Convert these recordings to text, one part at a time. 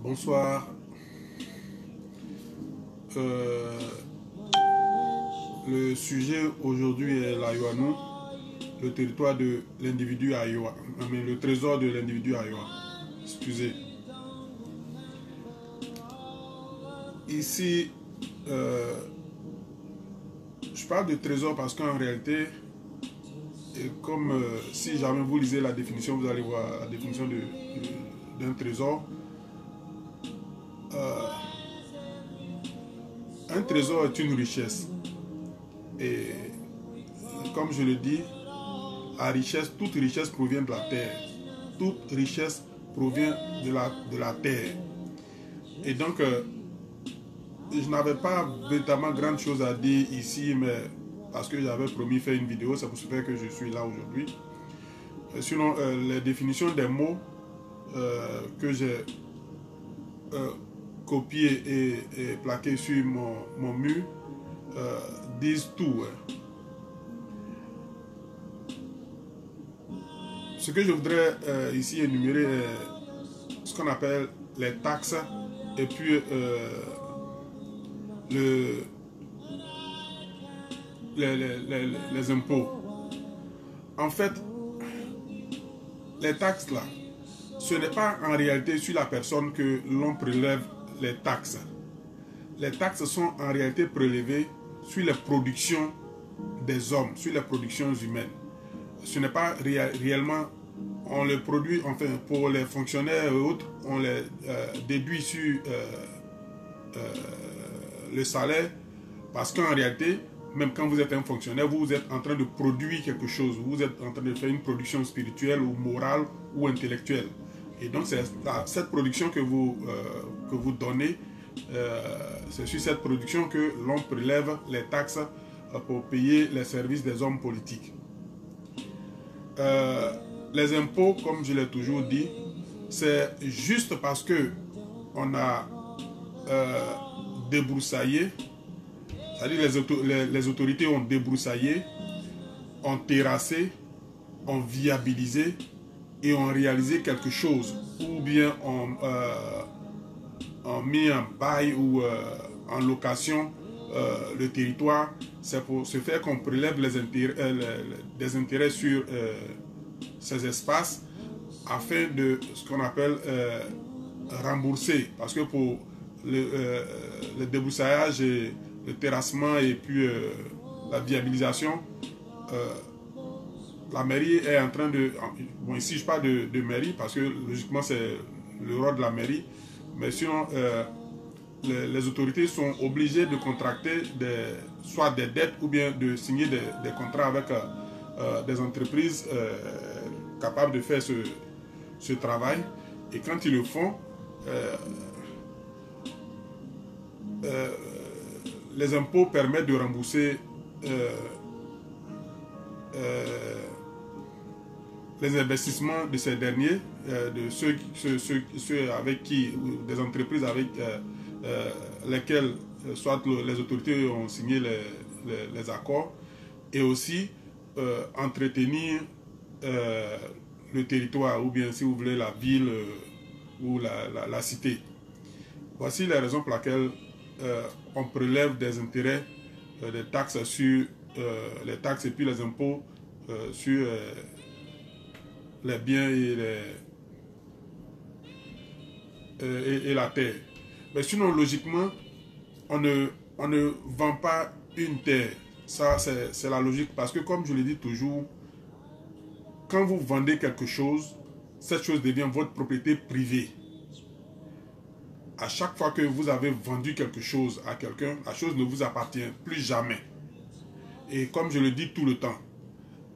Bonsoir. Le sujet aujourd'hui est l'Ayoano, le territoire de l'individu Ayoa, le trésor de l'individu Ayoa. Excusez. Ici, je parle de trésor parce qu'en réalité, comme si jamais vous lisez la définition, vous allez voir la définition d'un trésor. Un trésor est une richesse. Et comme je le dis, la richesse, toute richesse provient de la terre. Toute richesse provient de la terre. Et donc, je n'avais pas véritablement grande chose à dire ici, mais parce que j'avais promis faire une vidéo, c'est pour cela que je suis là aujourd'hui. Sinon, les définitions des mots que j'ai copié et plaqué sur mon mur disent tout. Ce que je voudrais ici énumérer est ce qu'on appelle les taxes et puis les impôts. En fait, les taxes là, ce n'est pas en réalité sur la personne que l'on prélève les taxes. Les taxes sont en réalité prélevées sur les productions des hommes, sur les productions humaines. Ce n'est pas réellement, on les produit, enfin pour les fonctionnaires et autres, on les déduit sur le salaire, parce qu'en réalité, même quand vous êtes un fonctionnaire, vous êtes en train de produire quelque chose, vous êtes en train de faire une production spirituelle ou morale ou intellectuelle. Et donc c'est cette production que vous donnez, c'est sur cette production que l'on prélève les taxes pour payer les services des hommes politiques. Les impôts, comme je l'ai toujours dit, c'est juste parce que on a débroussaillé, c'est-à-dire les autorités ont débroussaillé, ont terrassé, ont viabilisé et ont réalisé quelque chose, ou bien ont mis en bail ou en location le territoire. C'est pour ce faire qu'on prélève des intérêts sur ces espaces afin de ce qu'on appelle rembourser, parce que pour le débroussaillage et le terrassement et puis la viabilisation, la mairie est en train de... Bon, ici je parle de mairie parce que logiquement c'est le rôle de la mairie, mais sinon les autorités sont obligées de contracter soit des dettes ou bien de signer des contrats avec des entreprises capables de faire ce travail. Et quand ils le font, les impôts permettent de rembourser les investissements de ces derniers, de ceux avec qui, ou des entreprises avec lesquelles soit les autorités ont signé les accords, et aussi entretenir le territoire, ou bien si vous voulez la ville ou la cité. Voici les raisons pour lesquelles on prélève des intérêts, des taxes sur les taxes et puis les impôts sur les biens et la terre. Mais sinon, logiquement, on ne vend pas une terre. Ça, c'est la logique. Parce que comme je le dis toujours, quand vous vendez quelque chose, cette chose devient votre propriété privée. À chaque fois que vous avez vendu quelque chose à quelqu'un, la chose ne vous appartient plus jamais. Et comme je le dis tout le temps,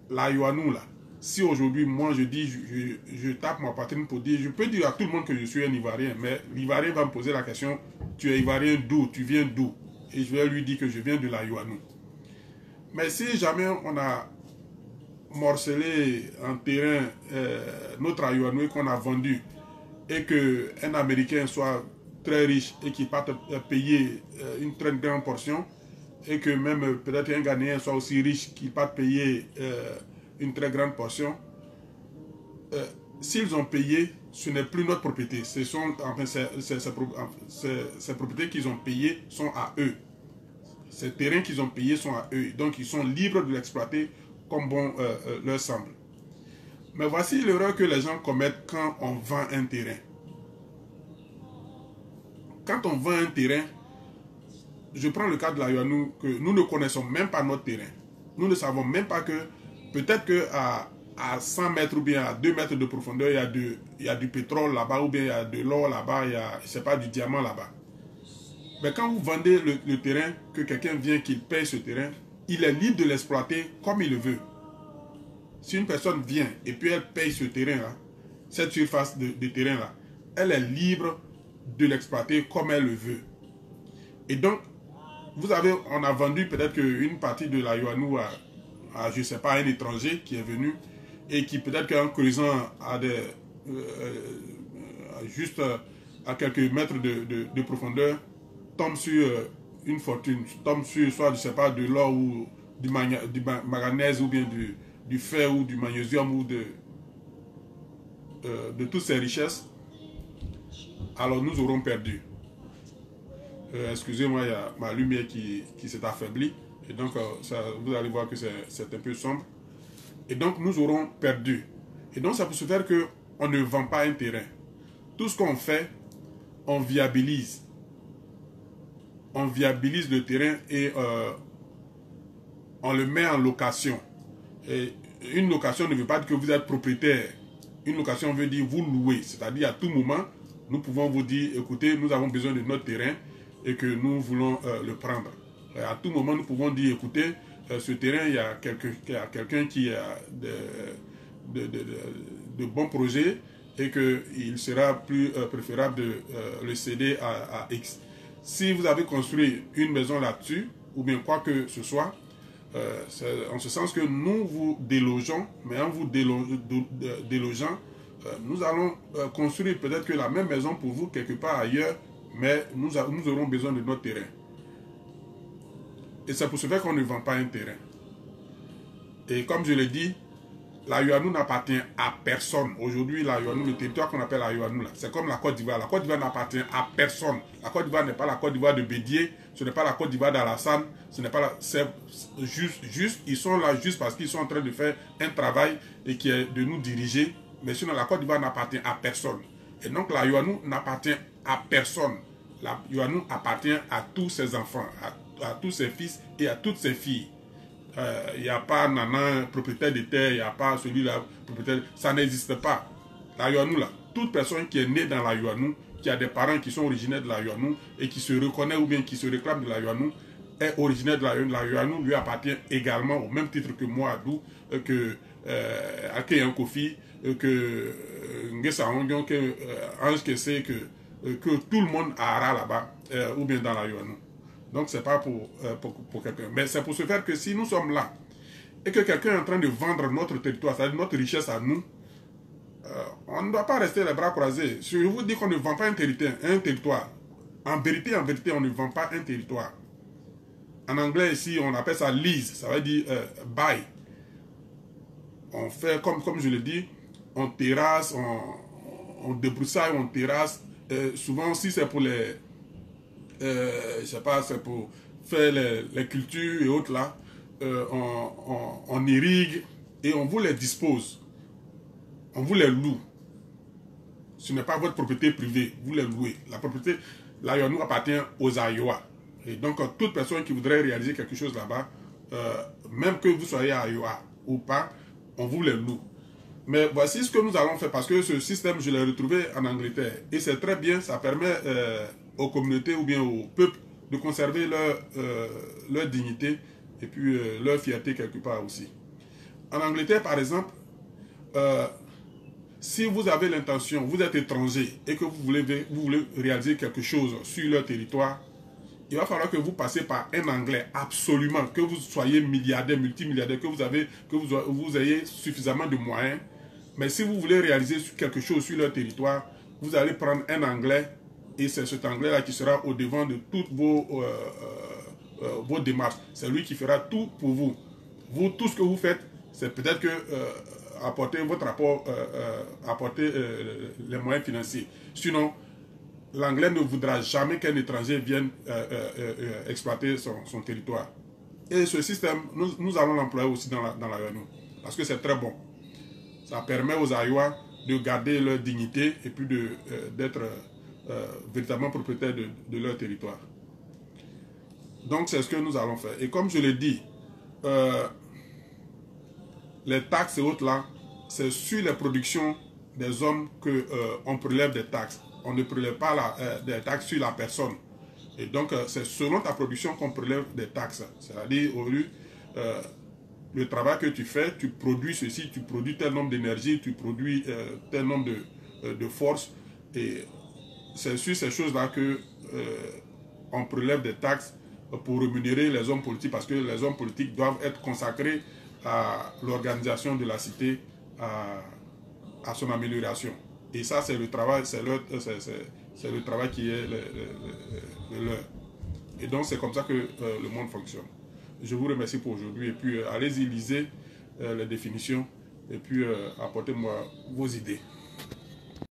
l'Ayoano là, si aujourd'hui moi je dis, je tape ma poitrine pour dire, je peux dire à tout le monde que je suis un Ivoirien, mais l'Ivoirien va me poser la question, tu es Ivoirien d'où, tu viens d'où? Et je vais lui dire que je viens de l'Ayoano. Mais si jamais on a morcelé en terrain notre Ayoano et qu'on a vendu, et qu'un Américain soit très riche et qu'il parte payer une très grande portion, et que même peut-être un Ghanéen soit aussi riche qu'il parte payer une très grande portion, s'ils ont payé, ce n'est plus notre propriété. Ce sont, enfin, ces propriétés qu'ils ont payées sont à eux. Ces terrains qu'ils ont payés sont à eux. Donc, ils sont libres de l'exploiter comme bon leur semble. Mais voici l'erreur que les gens commettent quand on vend un terrain. Quand on vend un terrain, je prends le cas de la Yoanou, que nous ne connaissons même pas notre terrain. Nous ne savons même pas que peut-être qu'à 100 mètres ou bien à 2 mètres de profondeur, il y a du pétrole là-bas, ou bien il y a de l'or là-bas, il y a, je sais pas, du diamant là-bas. Mais quand vous vendez le terrain, que quelqu'un vient, qu'il paye ce terrain, il est libre de l'exploiter comme il le veut. Si une personne vient et puis elle paye ce terrain-là, cette surface de terrain-là, elle est libre de l'exploiter comme elle le veut. Et donc, on a vendu peut-être qu'une partie de la Yoanou à, je ne sais pas, un étranger qui est venu et qui peut-être qu'en creusant juste à quelques mètres de profondeur, tombe sur une fortune, tombe sur soit, je ne sais pas, de l'or ou du manganèse ou bien du fer ou du magnésium ou de toutes ces richesses, alors nous aurons perdu. Excusez-moi, il y a ma lumière qui s'est affaiblie. Et donc, vous allez voir que c'est un peu sombre. Et donc, nous aurons perdu. Et donc, ça peut se faire qu'on ne vend pas un terrain. Tout ce qu'on fait, on viabilise. On viabilise le terrain et on le met en location. Et une location ne veut pas dire que vous êtes propriétaire. Une location veut dire vous louez. C'est-à-dire à tout moment, nous pouvons vous dire, écoutez, nous avons besoin de notre terrain et que nous voulons le prendre. Et à tout moment, nous pouvons dire, écoutez, ce terrain, il y a quelqu'un qui a de bons projets et qu'il sera plus préférable de le céder à X. Si vous avez construit une maison là-dessus, ou bien quoi que ce soit, en ce sens que nous vous délogeons, mais en vous délogeant, nous allons construire peut-être que la même maison pour vous quelque part ailleurs, mais nous aurons besoin de notre terrain. Et c'est pour ce faire qu'on ne vend pas un terrain. Et comme je l'ai dit, la Yoanou n'appartient à personne. Aujourd'hui, la Yoanou, le territoire qu'on appelle la Yoanou, c'est comme la Côte d'Ivoire. La Côte d'Ivoire n'appartient à personne. La Côte d'Ivoire n'est pas la Côte d'Ivoire de Bédier, ce n'est pas la Côte d'Ivoire d'Alassane, ce n'est pas la... C'est juste, ils sont là juste parce qu'ils sont en train de faire un travail et qui est de nous diriger. Mais sinon, la Côte d'Ivoire n'appartient à personne. Et donc, la Yoanou n'appartient à personne. La Yoanou appartient à tous ses enfants, à tous ses fils et à toutes ses filles. Il n'y a pas Nana, propriétaire de terre, il n'y a pas celui-là, propriétaire. Ça n'existe pas. La Yoanou, là, toute personne qui est née dans la Yoanou, qui a des parents qui sont originaires de la Yoanou et qui se reconnaît ou bien qui se réclame de la Yoanou, est originaire de la Yoanou. La Yoanou lui appartient également au même titre que moi, Adou, que Akeyan Kofi, que Ngesa Ongion, que Ange Kessé, que tout le monde a là-bas, ou bien dans la Yoanou. Donc, ce n'est pas pour quelqu'un. Mais c'est pour se faire que si nous sommes là et que quelqu'un est en train de vendre notre territoire, c'est-à-dire notre richesse à nous, on ne doit pas rester les bras croisés. Je vous dis qu'on ne vend pas un territoire. En vérité, on ne vend pas un territoire. En anglais, ici, on appelle ça lease. Ça veut dire buy. On fait, comme je le dis, on terrasse, on débroussaille, on terrasse. Souvent, si c'est pour les... je sais pas, c'est pour faire les cultures et autres là, on irrigue et on vous les dispose. On vous les loue. Ce n'est pas votre propriété privée, vous les louez. La propriété, la Yoanou appartient aux Ayoa. Et donc, toute personne qui voudrait réaliser quelque chose là-bas, même que vous soyez à Ayoa ou pas, on vous les loue. Mais voici ce que nous allons faire, parce que ce système, je l'ai retrouvé en Angleterre. Et c'est très bien, ça permet aux communautés ou bien aux peuples de conserver leur dignité et puis leur fierté quelque part aussi. En Angleterre, par exemple, si vous avez l'intention, vous êtes étranger et que vous voulez réaliser quelque chose sur leur territoire, il va falloir que vous passez par un Anglais, absolument, que vous soyez milliardaire, multimilliardaire, que vous ayez suffisamment de moyens. Mais si vous voulez réaliser quelque chose sur leur territoire, vous allez prendre un Anglais et c'est cet Anglais-là qui sera au devant de toutes vos démarches. C'est lui qui fera tout pour vous. Vous, tout ce que vous faites, c'est peut-être que apporter votre apport, apporter les moyens financiers. Sinon, l'anglais ne voudra jamais qu'un étranger vienne exploiter son territoire. Et ce système, nous allons l'employer aussi dans l'avenir, parce que c'est très bon. Ça permet aux Aïois de garder leur dignité et puis d'être véritablement propriétaires de leur territoire. Donc c'est ce que nous allons faire. Et comme je l'ai dit, les taxes et autres là, c'est sur les productions des hommes qu'on prélève des taxes. On ne prélève pas des taxes sur la personne. Et donc c'est selon ta production qu'on prélève des taxes. C'est-à-dire au lieu le travail que tu fais, tu produis ceci, tu produis tel nombre d'énergie, tu produis tel nombre de force. Et c'est sur ces choses-là qu'on prélève des taxes pour rémunérer les hommes politiques, parce que les hommes politiques doivent être consacrés à l'organisation de la cité, à son amélioration. Et ça, c'est le travail, c'est le travail qui est le leur. Et donc, c'est comme ça que le monde fonctionne. Je vous remercie pour aujourd'hui. Et puis, allez-y, lisez les définitions. Et puis, apportez-moi vos idées.